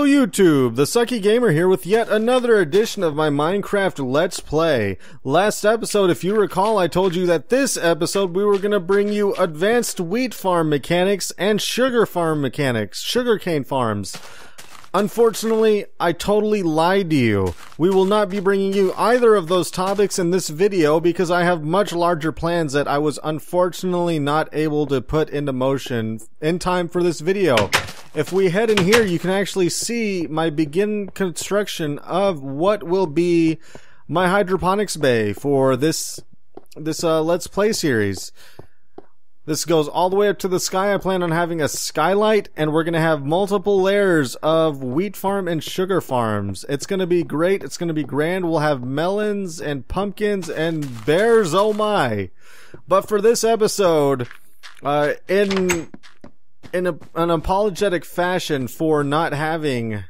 YouTube, the Sucky Gamer here with yet another edition of my Minecraft Let's Play. Last episode, if you recall, I told you that this episode we were going to bring you advanced wheat farm mechanics and sugar farm mechanics, sugarcane farms. Unfortunately, I totally lied to you. We will not be bringing you either of those topics in this video because I have much larger plans that I was unfortunately not able to put into motion in time for this video. If we head in here, you can actually see my begin construction of what will be my hydroponics bay for this Let's Play series. This goes all the way up to the sky. I plan on having a skylight, and we're going to have multiple layers of wheat farm and sugar farms. It's going to be great. It's going to be grand. We'll have melons and pumpkins and bears. Oh my. But for this episode, in an apologetic fashion for not having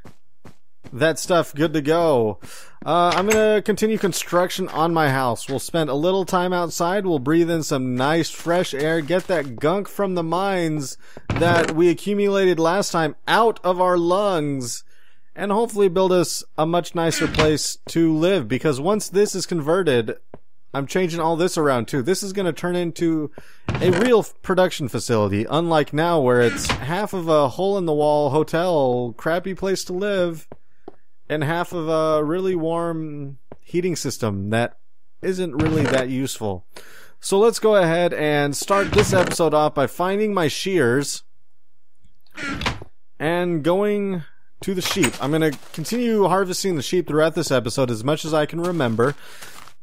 that stuff good to go, I'm gonna continue construction on my house. We'll spend a little time outside, we'll breathe in some nice fresh air, get that gunk from the mines that we accumulated last time out of our lungs, and hopefully build us a much nicer place to live, because once this is converted, I'm changing all this around too. This is going to turn into a real production facility, unlike now where it's half of a hole-in-the-wall hotel, crappy place to live, and half of a really warm heating system that isn't really that useful. So let's go ahead and start this episode off by finding my shears and going to the sheep. I'm going to continue harvesting the sheep throughout this episode as much as I can remember,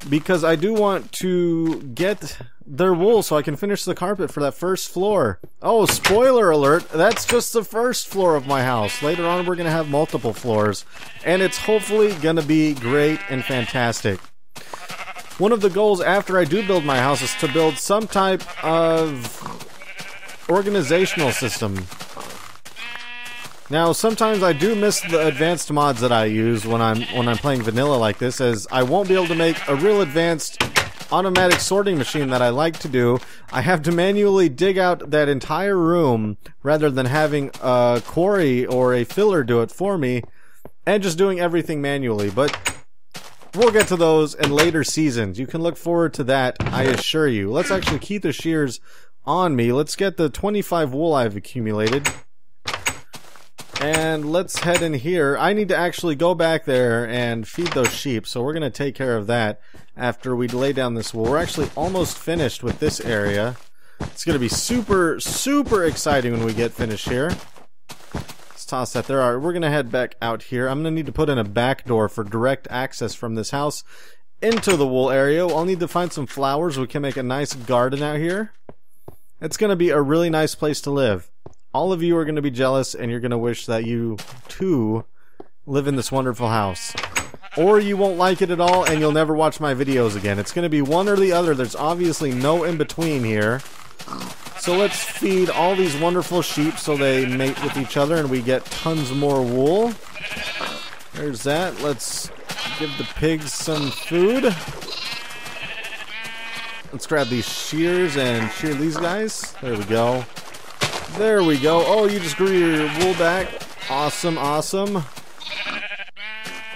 because I do want to get their wool so I can finish the carpet for that first floor. Oh, spoiler alert, that's just the first floor of my house. Later on we're going to have multiple floors, and it's hopefully going to be great and fantastic. One of the goals after I do build my house is to build some type of organizational system. Now, sometimes I do miss the advanced mods that I use when I'm playing vanilla like this, as I won't be able to make a real advanced automatic sorting machine that I like to do. I have to manually dig out that entire room rather than having a quarry or a filler do it for me and just doing everything manually. But we'll get to those in later seasons. You can look forward to that, I assure you. Let's actually keep the shears on me. Let's get the 25 wool I've accumulated. And let's head in here. I need to actually go back there and feed those sheep, so we're going to take care of that after we lay down this wool. We're actually almost finished with this area. It's going to be super, super exciting when we get finished here. Let's toss that there. Alright, we're going to head back out here. I'm going to need to put in a back door for direct access from this house into the wool area. I'll need to find some flowers. We can make a nice garden out here. It's going to be a really nice place to live. All of you are going to be jealous, and you're going to wish that you, too, live in this wonderful house. Or you won't like it at all, and you'll never watch my videos again. It's going to be one or the other. There's obviously no in-between here. So let's feed all these wonderful sheep so they mate with each other, and we get tons more wool. There's that. Let's give the pigs some food. Let's grab these shears and shear these guys. There we go. There we go. Oh, you just grew your wool back. Awesome, awesome.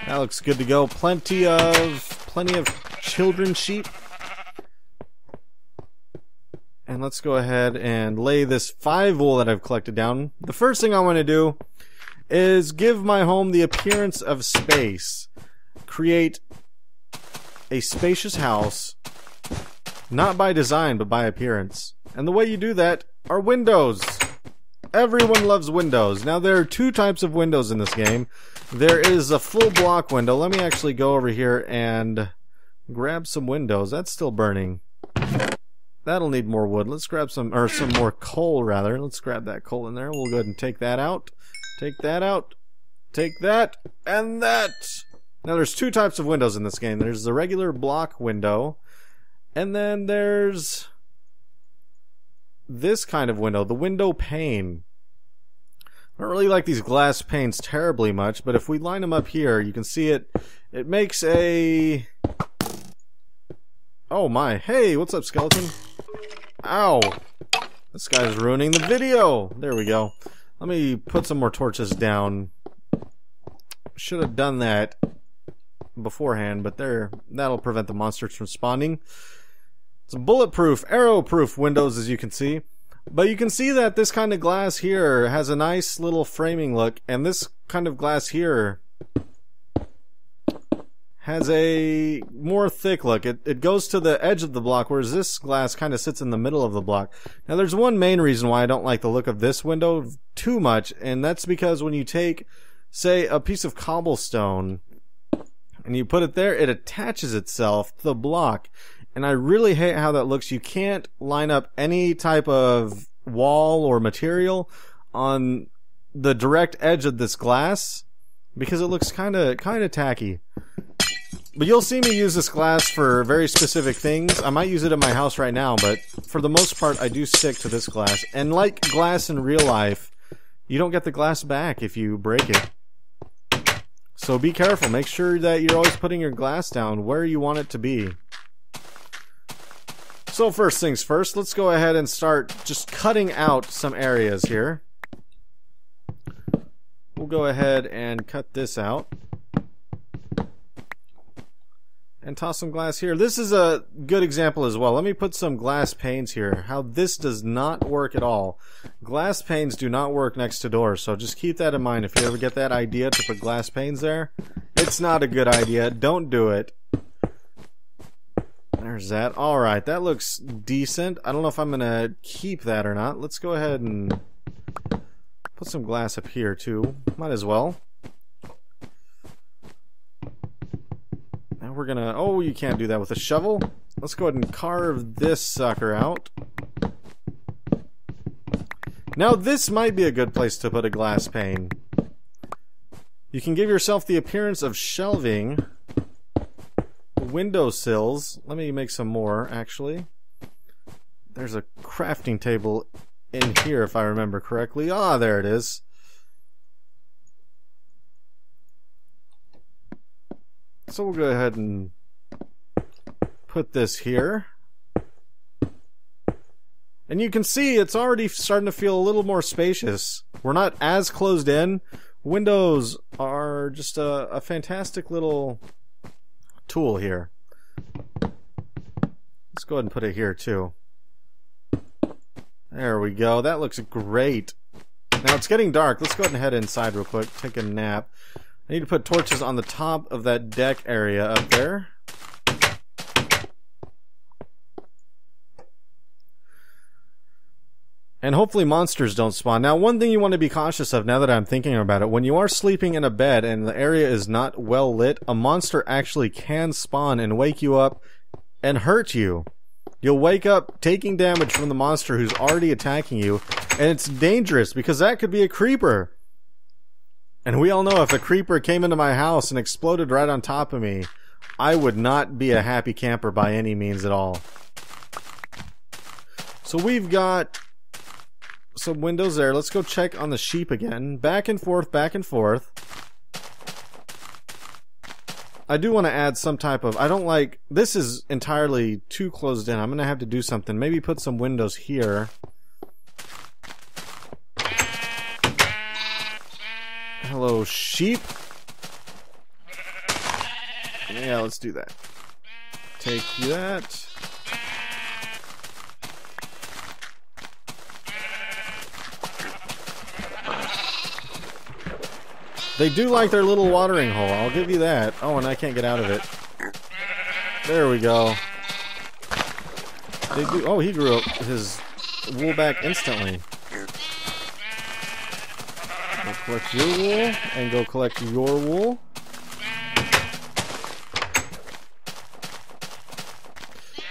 That looks good to go. Plenty of children sheep. And let's go ahead and lay this 5 wool that I've collected down. The first thing I want to do is give my home the appearance of space. Create a spacious house, not by design, but by appearance. And the way you do that are windows. Everyone loves windows. Now, there are 2 types of windows in this game. There is a full block window. Let me actually go over here and grab some windows. That's still burning. That'll need more wood. Let's grab some more coal, rather. Let's grab that coal in there. We'll go ahead and take that out. Take that out. Take that. And that. Now, there's 2 types of windows in this game. There's the regular block window. And then there's this kind of window, the window pane. I don't really like these glass panes terribly much, but if we line them up here, you can see it makes a... Oh my, hey, what's up, skeleton? Ow! This guy's ruining the video! There we go. Let me put some more torches down. Should have done that beforehand, but that'll prevent the monsters from spawning. It's bulletproof, arrow-proof windows, as you can see. But you can see that this kind of glass here has a nice little framing look, and this kind of glass here has a more thick look. It goes to the edge of the block, whereas this glass kind of sits in the middle of the block. Now there's one main reason why I don't like the look of this window too much, and that's because when you take, say, a piece of cobblestone and you put it there, it attaches itself to the block. And I really hate how that looks. You can't line up any type of wall or material on the direct edge of this glass because it looks kind of tacky. But you'll see me use this glass for very specific things. I might use it in my house right now, but for the most part I do stick to this glass. And like glass in real life, you don't get the glass back if you break it. So be careful. Make sure that you're always putting your glass down where you want it to be. So first things first, let's go ahead and start just cutting out some areas here. We'll go ahead and cut this out. And toss some glass here. This is a good example as well. Let me put some glass panes here. How this does not work at all. Glass panes do not work next to doors, so just keep that in mind. If you ever get that idea to put glass panes there, it's not a good idea. Don't do it. There's that. Alright, that looks decent. I don't know if I'm going to keep that or not. Let's go ahead and put some glass up here too. Might as well. Now we're gonna... Oh, you can't do that with a shovel. Let's go ahead and carve this sucker out. Now this might be a good place to put a glass pane. You can give yourself the appearance of shelving windowsills. Let me make some more, actually. There's a crafting table in here, if I remember correctly. Ah, there it is. So we'll go ahead and put this here. And you can see it's already starting to feel a little more spacious. We're not as closed in. Windows are just a fantastic little tool here. Let's go ahead and put it here too. There we go. That looks great. Now it's getting dark. Let's go ahead and head inside real quick. Take a nap. I need to put torches on the top of that deck area up there. And hopefully monsters don't spawn. Now, one thing you want to be cautious of now that I'm thinking about it, when you are sleeping in a bed and the area is not well lit, a monster actually can spawn and wake you up and hurt you. You'll wake up taking damage from the monster who's already attacking you, and it's dangerous because that could be a creeper. And we all know if a creeper came into my house and exploded right on top of me, I would not be a happy camper by any means at all. So we've got some windows there. Let's go check on the sheep again. Back and forth, back and forth. I do want to add some type of... I don't like... This is entirely too closed in. I'm going to have to do something. Maybe put some windows here. Hello, sheep. Yeah, let's do that. Take that. They do like their little watering hole, I'll give you that. Oh, and I can't get out of it. There we go. They do. Oh, he grew up his wool back instantly. Go collect your wool, and go collect your wool.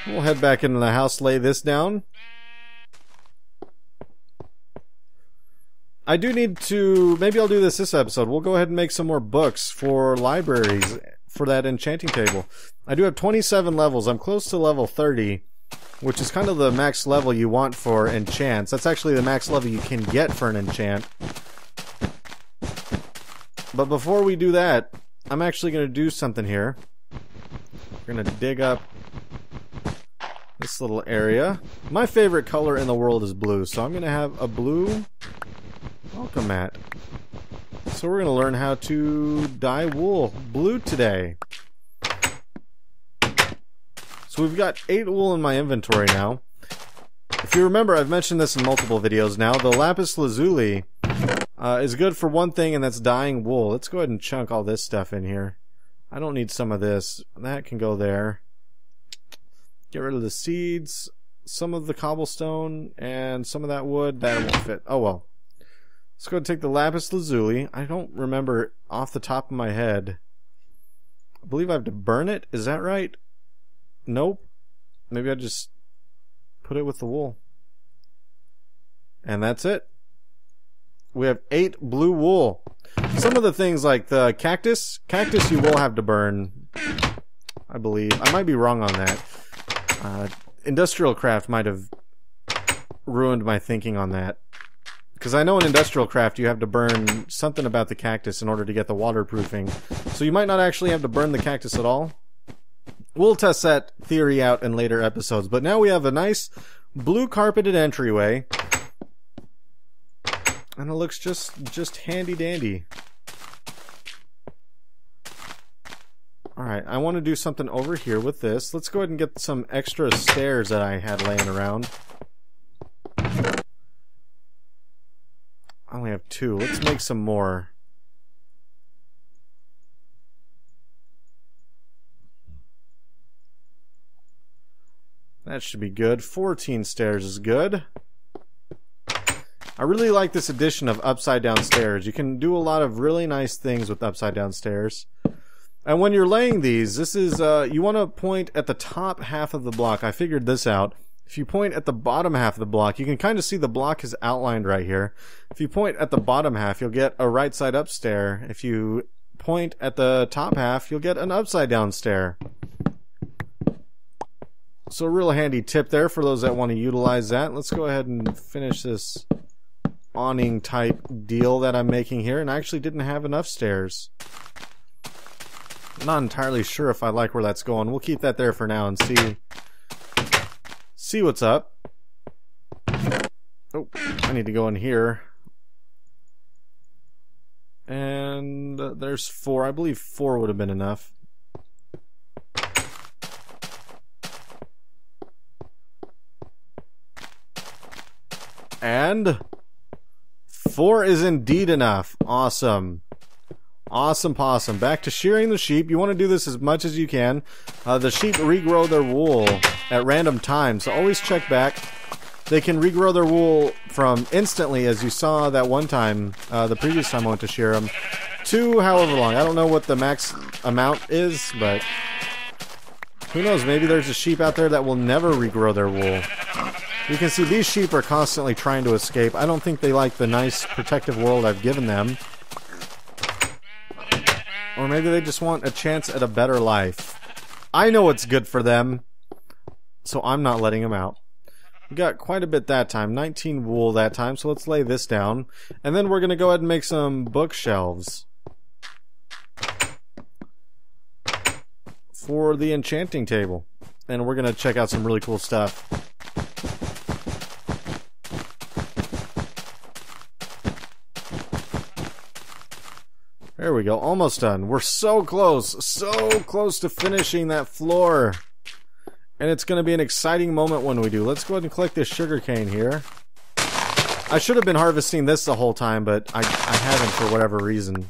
We'll head back into the house, lay this down. I do need to... Maybe I'll do this episode. We'll go ahead and make some more books for libraries for that enchanting table. I do have 27 levels. I'm close to level 30, which is kind of the max level you want for enchants. That's actually the max level you can get for an enchant. But before we do that, I'm actually going to do something here. We're going to dig up this little area. My favorite color in the world is blue, so I'm going to have a blue welcome mat. So we're going to learn how to dye wool blue today. So we've got 8 wool in my inventory now. If you remember, I've mentioned this in multiple videos now. The lapis lazuli is good for one thing, and that's dyeing wool. Let's go ahead and chunk all this stuff in here. I don't need some of this. That can go there. Get rid of the seeds, some of the cobblestone, and some of that wood. That won't fit. Oh well. Let's go ahead and take the lapis lazuli. I don't remember off the top of my head. I believe I have to burn it. Is that right? Nope. Maybe I just put it with the wool. And that's it. We have 8 blue wool. Some of the things like the cactus you will have to burn, I believe. I might be wrong on that. Industrial craft might have ruined my thinking on that. Because I know in industrial craft you have to burn something about the cactus in order to get the waterproofing. So you might not actually have to burn the cactus at all. We'll test that theory out in later episodes. But now we have a nice blue carpeted entryway. And it looks just handy dandy. Alright, I want to do something over here with this. Let's go ahead and get some extra stairs that I had laying around. I only have 2. Let's make some more. That should be good. 14 stairs is good. I really like this addition of upside down stairs. You can do a lot of really nice things with upside down stairs. And when you're laying these, this is, you want to point at the top half of the block. I figured this out. If you point at the bottom half of the block, you can kind of see the block is outlined right here. If you point at the bottom half, you'll get a right side up stair. If you point at the top half, you'll get an upside down stair. So a real handy tip there for those that want to utilize that. Let's go ahead and finish this awning type deal that I'm making here, and I actually didn't have enough stairs. I'm not entirely sure if I like where that's going. We'll keep that there for now and see what's up. Oh, I need to go in here. And there's 4. I believe 4 would have been enough. And 4 is indeed enough. Awesome. Awesome possum. Back to shearing the sheep. You want to do this as much as you can. The sheep regrow their wool at random times, so always check back. They can regrow their wool from instantly, as you saw that one time, the previous time I went to shear them, to however long. I don't know what the max amount is, but who knows, maybe there's a sheep out there that will never regrow their wool. You can see these sheep are constantly trying to escape. I don't think they like the nice protective world I've given them. Or maybe they just want a chance at a better life. I know what's good for them, so I'm not letting them out. We got quite a bit that time, 19 wool that time, so let's lay this down. And then we're going to go ahead and make some bookshelves for the enchanting table. And we're going to check out some really cool stuff. There we go, almost done. We're so close to finishing that floor. And it's going to be an exciting moment when we do. Let's go ahead and collect this sugarcane here. I should have been harvesting this the whole time, but I haven't for whatever reason.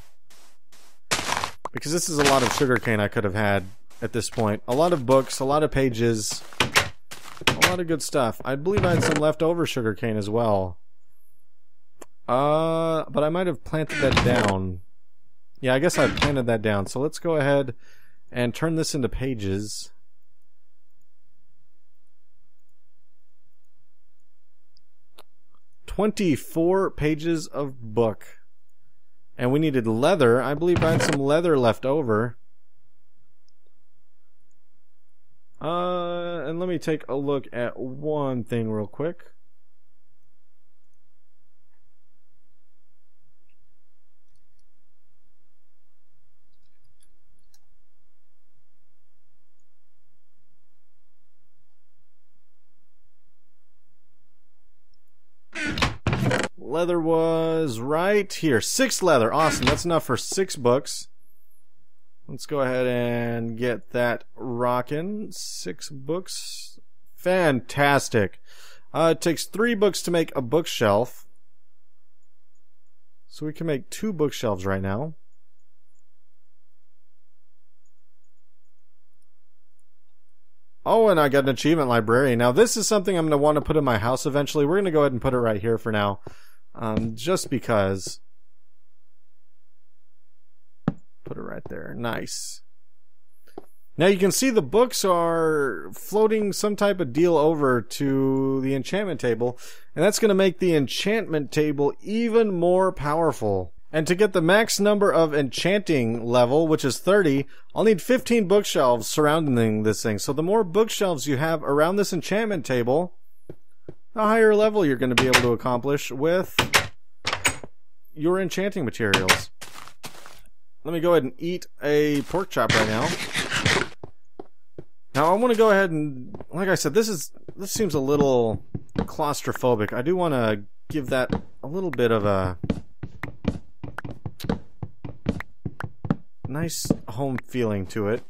Because this is a lot of sugarcane I could have had at this point. A lot of books, a lot of pages, a lot of good stuff. I believe I had some leftover sugarcane as well. But I might have planted that down. Yeah, I guess I planted that down. So let's go ahead and turn this into pages. "24 pages of book." And we needed leather. I believe I had some leather left over. And let me take a look at one thing real quick. Leather was right here. 6 leather. Awesome. That's enough for 6 books. Let's go ahead and get that rocking. 6 books. Fantastic. It takes 3 books to make a bookshelf. So we can make 2 bookshelves right now. Oh, and I got an achievement librarian. Now, this is something I'm going to want to put in my house eventually. We're going to go ahead and put it right here for now. Just because. Put it right there. Nice. Now, you can see the books are floating some type of deal over to the enchantment table. And that's going to make the enchantment table even more powerful. And to get the max number of enchanting level, which is 30, I'll need 15 bookshelves surrounding this thing. So the more bookshelves you have around this enchantment table, the higher level you're going to be able to accomplish with your enchanting materials. Let me go ahead and eat a pork chop right now. Now I want to go ahead and, like I said, this seems a little claustrophobic. I do want to give that a little bit of a nice home feeling to it.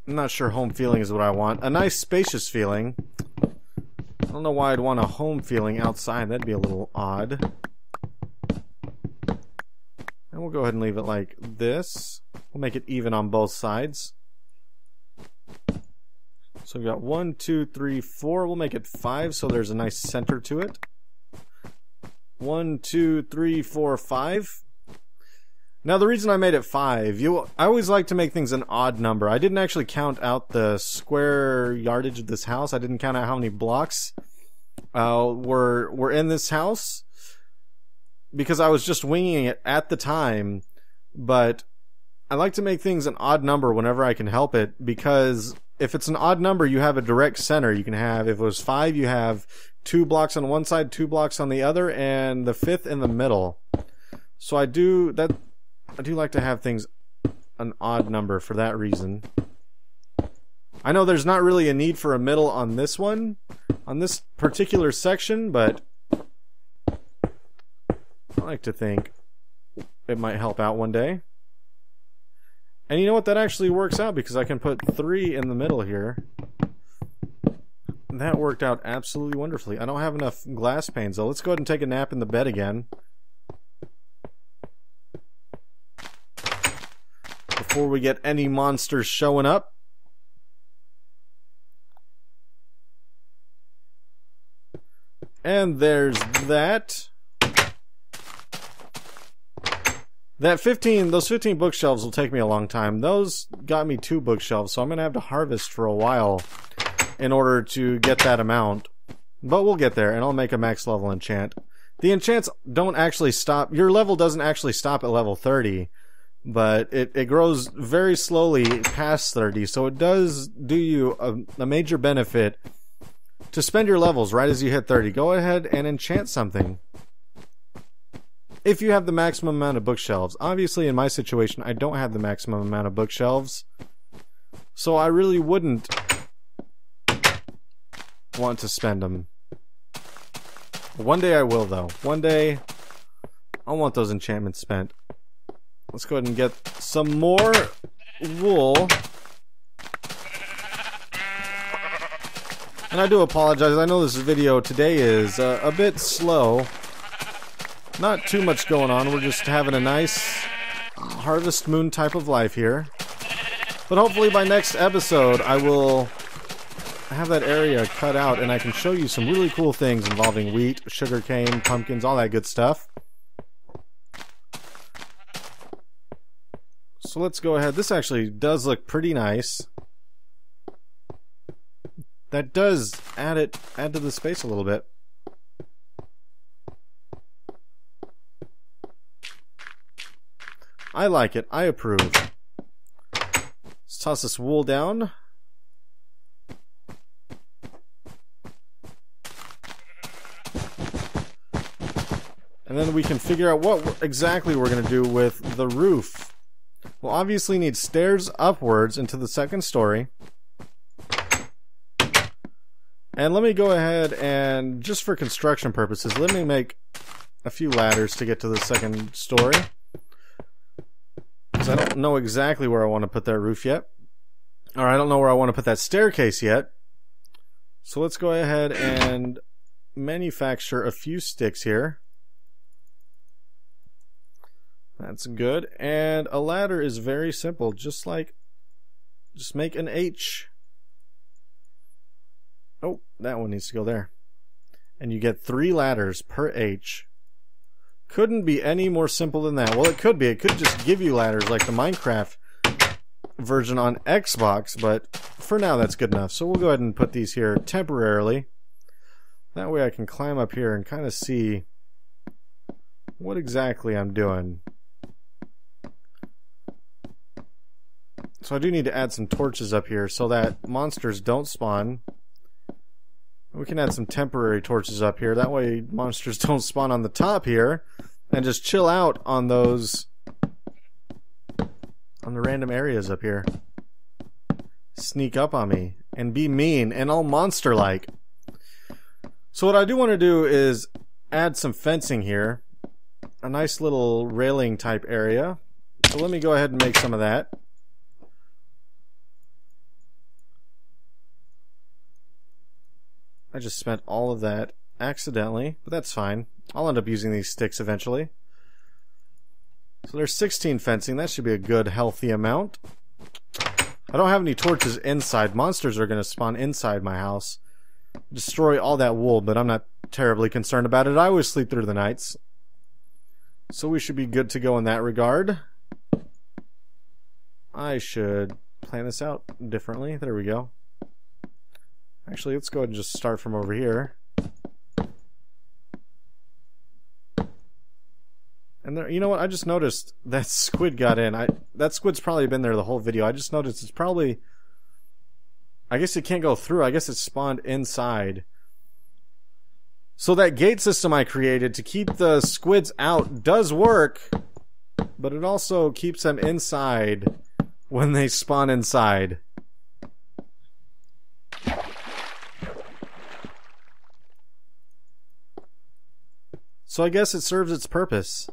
I'm not sure home feeling is what I want. A nice spacious feeling. I don't know why I'd want a home feeling outside. That'd be a little odd. And we'll go ahead and leave it like this. We'll make it even on both sides. So we've got 1, 2, 3, 4. We'll make it 5 so there's a nice center to it. 1, 2, 3, 4, 5. Now the reason I made it 5, I always like to make things an odd number. I didn't actually count out the square yardage of this house. I didn't count out how many blocks were in this house because I was just winging it at the time. But I like to make things an odd number whenever I can help it, because if it's an odd number, you have a direct center. You can have, if it was 5, you have 2 blocks on one side, 2 blocks on the other, and the 5th in the middle. So I do like to have things an odd number for that reason. I know there's not really a need for a middle on this one, on this particular section, but I like to think it might help out one day. And you know what? That actually works out because I can put 3 in the middle here. That worked out absolutely wonderfully. I don't have enough glass panes though. Let's go ahead and take a nap in the bed again. Before we get any monsters showing up. And there's that. Those 15 bookshelves will take me a long time. Those got me 2 bookshelves, so I'm going to have to harvest for a while in order to get that amount. But we'll get there, and I'll make a max level enchant. The enchants don't actually stop. Your level doesn't actually stop at level 30. But it grows very slowly past 30, so it does do you a major benefit to spend your levels right as you hit 30. Go ahead and enchant something. If you have the maximum amount of bookshelves. Obviously, in my situation, I don't have the maximum amount of bookshelves. So I really wouldn't want to spend them. One day I will, though. One day, I want those enchantments spent. Let's go ahead and get some more wool. And I do apologize. I know this video today is a bit slow. Not too much going on. We're just having a nice Harvest Moon type of life here. But hopefully by next episode I will have that area cut out and I can show you some really cool things involving wheat, sugarcane, pumpkins, all that good stuff. So let's go ahead. This actually does look pretty nice. That does add to the space a little bit. I like it. I approve. Let's toss this wool down. And then we can figure out what exactly we're going to do with the roof. We'll obviously need stairs upwards into the second story. And let me go ahead and, just for construction purposes, let me make a few ladders to get to the second story. Because I don't know exactly where I want to put that roof yet. Or I don't know where I want to put that staircase yet. So let's go ahead and manufacture a few sticks here. That's good. And a ladder is very simple. Just make an H. Oh, that one needs to go there. And you get 3 ladders per H. Couldn't be any more simple than that. Well, it could be. It could just give you ladders like the Minecraft version on Xbox, but for now that's good enough. So we'll go ahead and put these here temporarily. That way I can climb up here and kind of see what exactly I'm doing. So I do need to add some torches up here so that monsters don't spawn. We can add some temporary torches up here. That way monsters don't spawn on the top here and just chill out on those, on the random areas up here. Sneak up on me and be mean and all monster-like. So what I do want to do is add some fencing here. A nice little railing type area. So let me go ahead and make some of that. I just spent all of that accidentally, but that's fine. I'll end up using these sticks eventually. So there's 16 fencing. That should be a good, healthy amount. I don't have any torches inside. Monsters are going to spawn inside my house. Destroy all that wool, but I'm not terribly concerned about it. I always sleep through the nights. So we should be good to go in that regard. I should plan this out differently. There we go. Actually, let's go ahead and just start from over here. And there, you know what? I just noticed that squid got in. That squid's probably been there the whole video. I just noticed it's probably... I guess it can't go through. I guess it spawned inside. So that gate system I created to keep the squids out does work, but it also keeps them inside when they spawn inside. So I guess it serves its purpose.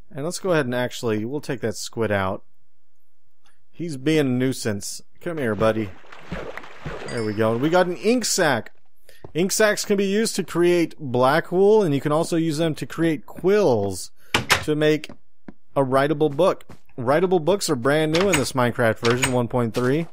And let's go ahead and actually, we'll take that squid out. He's being a nuisance. Come here, buddy. There we go. We got an ink sac. Ink sacs can be used to create black wool, and you can also use them to create quills to make a writable book. Writable books are brand new in this Minecraft version 1.3.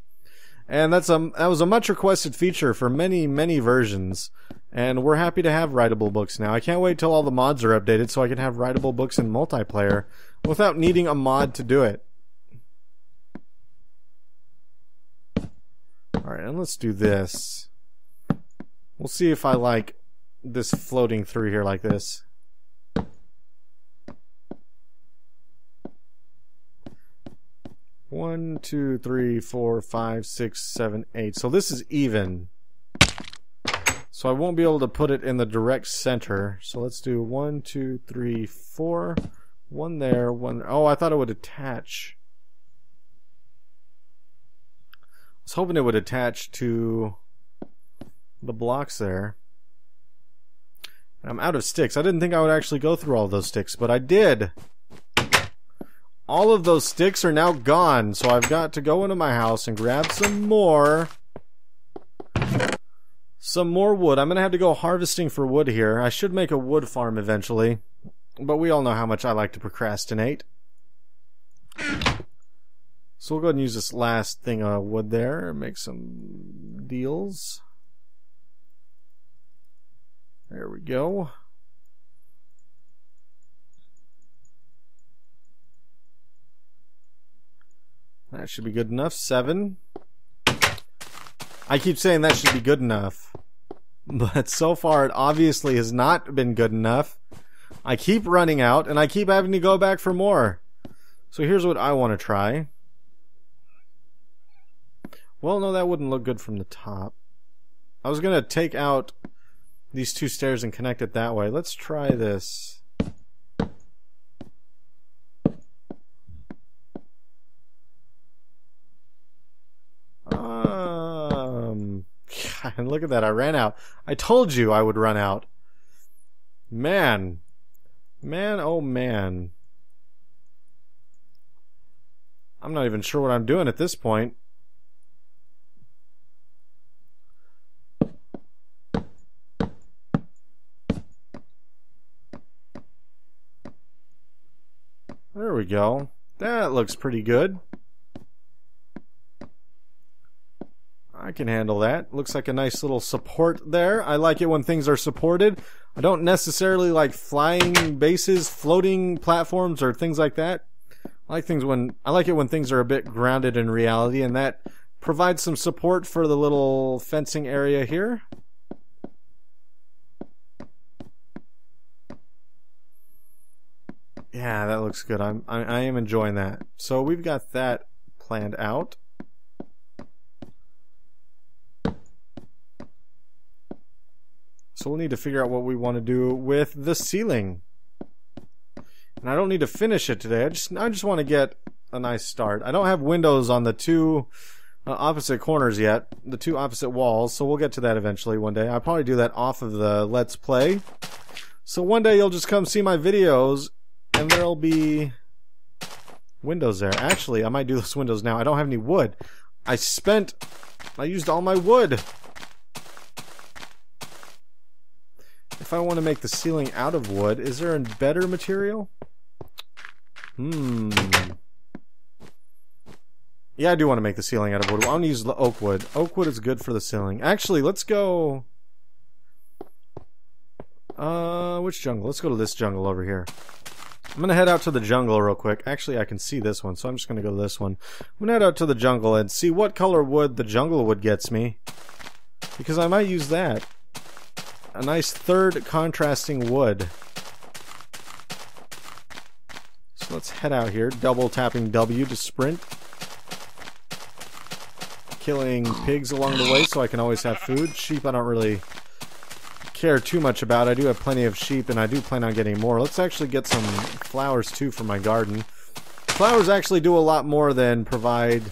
And that was a much requested feature for many, many versions. And we're happy to have writable books now. I can't wait till all the mods are updated so I can have writable books in multiplayer without needing a mod to do it. Alright, and let's do this. We'll see if I like this floating through here like this. One, two, three, 4, 5, 6, 7, 8. So this is even. So I won't be able to put it in the direct center. So let's do 1, 2, 3, 4. One there, one. Oh, I thought it would attach. I was hoping it would attach to the blocks there. I'm out of sticks. I didn't think I would actually go through all those sticks, but I did. All of those sticks are now gone, so I've got to go into my house and grab some more wood. I'm gonna have to go harvesting for wood here. I should make a wood farm eventually, but we all know how much I like to procrastinate. So we'll go ahead and use this last thing of wood there, make some deals. There we go. That should be good enough. 7. I keep saying that should be good enough, but so far it obviously has not been good enough. I keep running out, and I keep having to go back for more. So here's what I want to try. Well, no, that wouldn't look good from the top. I was going to take out these 2 stairs and connect it that way. Let's try this. God, look at that. I ran out. I told you I would run out. Man. Man, oh man. I'm not even sure what I'm doing at this point. There we go. That looks pretty good. I can handle that. Looks like a nice little support there. I like it when things are supported. I don't necessarily like flying bases, floating platforms, or things like that. I like it when things are a bit grounded in reality, and that provides some support for the little fencing area here. Yeah, that looks good. I am enjoying that. So we've got that planned out. So we'll need to figure out what we want to do with the ceiling. And I don't need to finish it today. I just want to get a nice start. I don't have windows on the two opposite corners yet, the two opposite walls, so we'll get to that eventually one day. I'll probably do that off of the Let's Play. So one day you'll just come see my videos, and there'll be windows there. Actually, I might do those windows now. I don't have any wood. I used all my wood. If I want to make the ceiling out of wood, is there a better material? Yeah, I do want to make the ceiling out of wood. I want to use the oak wood. Oak wood is good for the ceiling. Actually, let's go... which jungle? Let's go to this jungle over here. I'm going to head out to the jungle real quick. Actually, I can see this one, so I'm just going to go to this one. I'm going to head out to the jungle and see what color wood the jungle wood gets me. Because I might use that. A nice third contrasting wood. So let's head out here, double tapping W to sprint. Killing pigs along the way so I can always have food. Sheep I don't really care too much about. I do have plenty of sheep and I do plan on getting more. Let's actually get some flowers too for my garden. Flowers actually do a lot more than provide...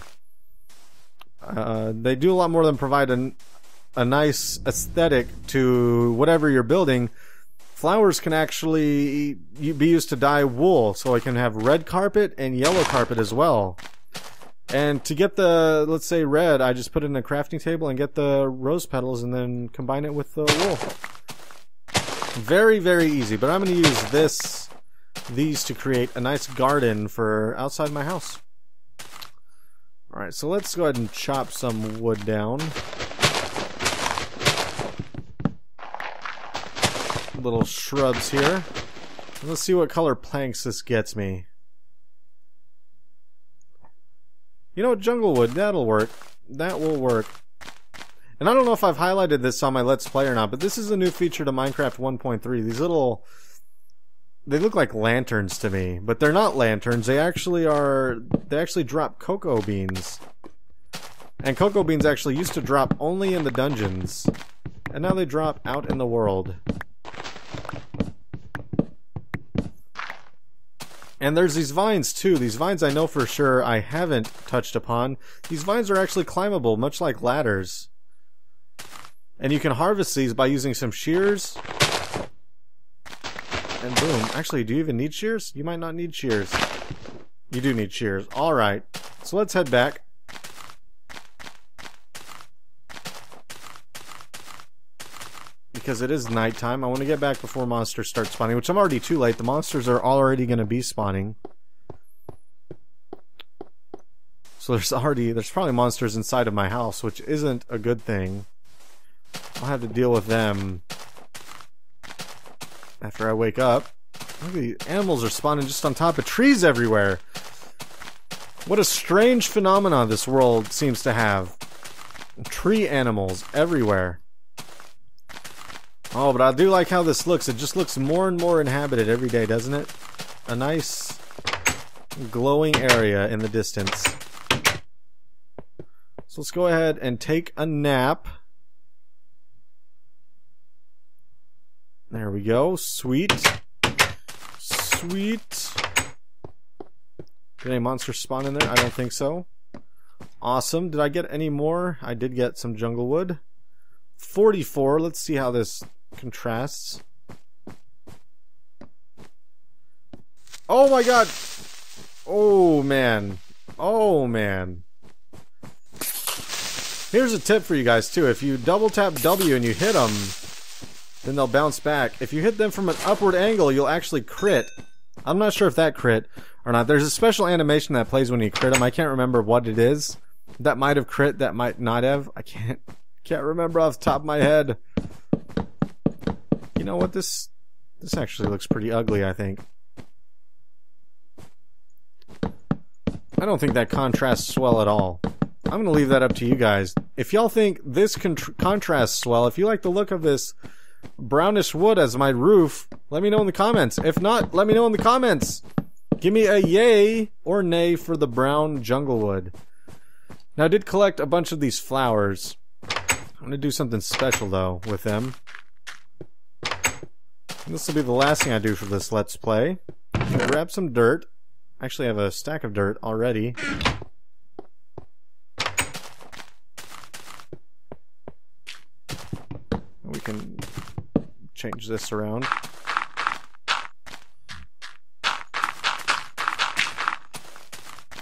they do a lot more than provide a nice aesthetic to whatever you're building. Flowers can actually be used to dye wool, so I can have red carpet and yellow carpet as well. And to get the, let's say, red, I just put it in a crafting table and get the rose petals and then combine it with the wool. Very, very easy, but I'm going to use these to create a nice garden for outside my house. Alright, so let's go ahead and chop some wood down. Little shrubs here. Let's see what color planks this gets me. You know what, jungle wood, that'll work. That will work. And I don't know if I've highlighted this on my Let's Play or not, but this is a new feature to Minecraft 1.3. These little... they look like lanterns to me, but they're not lanterns. They actually drop cocoa beans. And cocoa beans actually used to drop only in the dungeons. And now they drop out in the world. And there's these vines too. These vines I know for sure I haven't touched upon. These vines are actually climbable, much like ladders. And you can harvest these by using some shears. And boom. Actually, do you even need shears? You might not need shears. You do need shears. Alright. So let's head back. Because it is nighttime. I want to get back before monsters start spawning, which I'm already too late. The monsters are already going to be spawning. So there's probably monsters inside of my house, which isn't a good thing. I'll have to deal with them after I wake up. Look at these animals are spawning just on top of trees everywhere. What a strange phenomenon this world seems to have. Tree animals everywhere. Oh, but I do like how this looks. It just looks more and more inhabited every day, doesn't it? A nice glowing area in the distance. So let's go ahead and take a nap. There we go. Sweet. Sweet. Did any monsters spawn in there? I don't think so. Awesome. Did I get any more? I did get some jungle wood. 44. Let's see how this contrasts. Oh my god! Oh man. Oh man. Here's a tip for you guys too. If you double tap W and you hit them, then they'll bounce back. If you hit them from an upward angle, you'll actually crit. I'm not sure if that crit or not. There's a special animation that plays when you crit them. I can't remember what it is. That might have crit, that might not have. I can't remember off the top of my head. You know what? This actually looks pretty ugly, I think. I don't think that contrasts well at all. I'm going to leave that up to you guys. If y'all think this contrasts well, if you like the look of this brownish wood as my roof, let me know in the comments. If not, let me know in the comments. Give me a yay or nay for the brown jungle wood. Now, I did collect a bunch of these flowers. I'm going to do something special, though, with them. And this will be the last thing I do for this Let's Play. Grab some dirt. Actually, I have a stack of dirt already. We can change this around.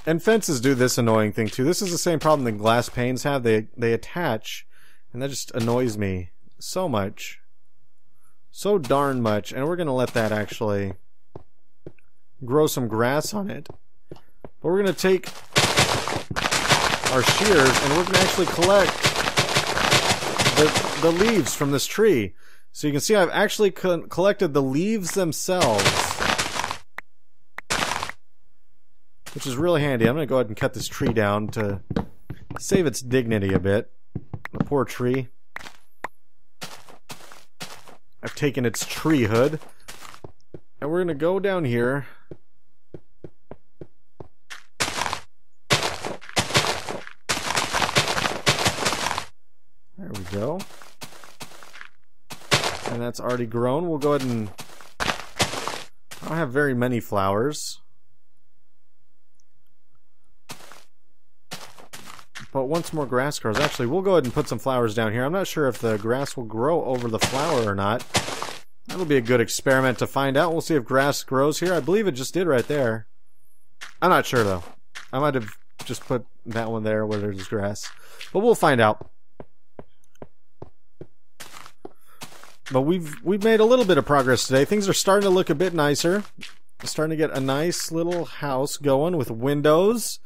And fences do this annoying thing too. This is the same problem that glass panes have. They attach, and that just annoys me so much. So darn much. And we're gonna let that actually grow some grass on it. But we're gonna take our shears and we're gonna actually collect the leaves from this tree. So you can see I've actually collected the leaves themselves, which is really handy. I'm going to go ahead and cut this tree down to save its dignity a bit. The poor tree. I've taken its tree hood. And we're going to go down here. There we go. And that's already grown. We'll go ahead and... I don't have very many flowers. But once more grass grows. Actually, we'll go ahead and put some flowers down here. I'm not sure if the grass will grow over the flower or not. That'll be a good experiment to find out. We'll see if grass grows here. I believe it just did right there. I'm not sure, though. I might have just put that one there where there's grass. But we'll find out. But we've made a little bit of progress today. Things are starting to look a bit nicer. Starting to get a nice little house going with windows.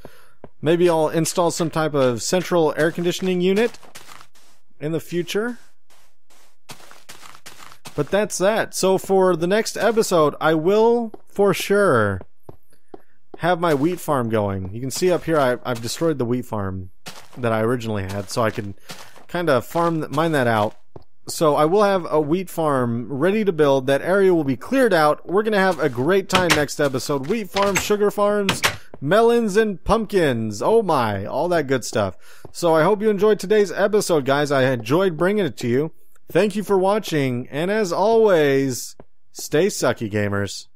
Maybe I'll install some type of central air conditioning unit in the future. But that's that. So for the next episode, I will, for sure, have my wheat farm going. You can see up here I've destroyed the wheat farm that I originally had, so I can kind of mine that out. So I will have a wheat farm ready to build. That area will be cleared out. We're going to have a great time next episode. Wheat farms, sugar farms, melons, and pumpkins. Oh my, all that good stuff. So I hope you enjoyed today's episode, guys. I enjoyed bringing it to you. Thank you for watching, and as always, stay sucky, gamers.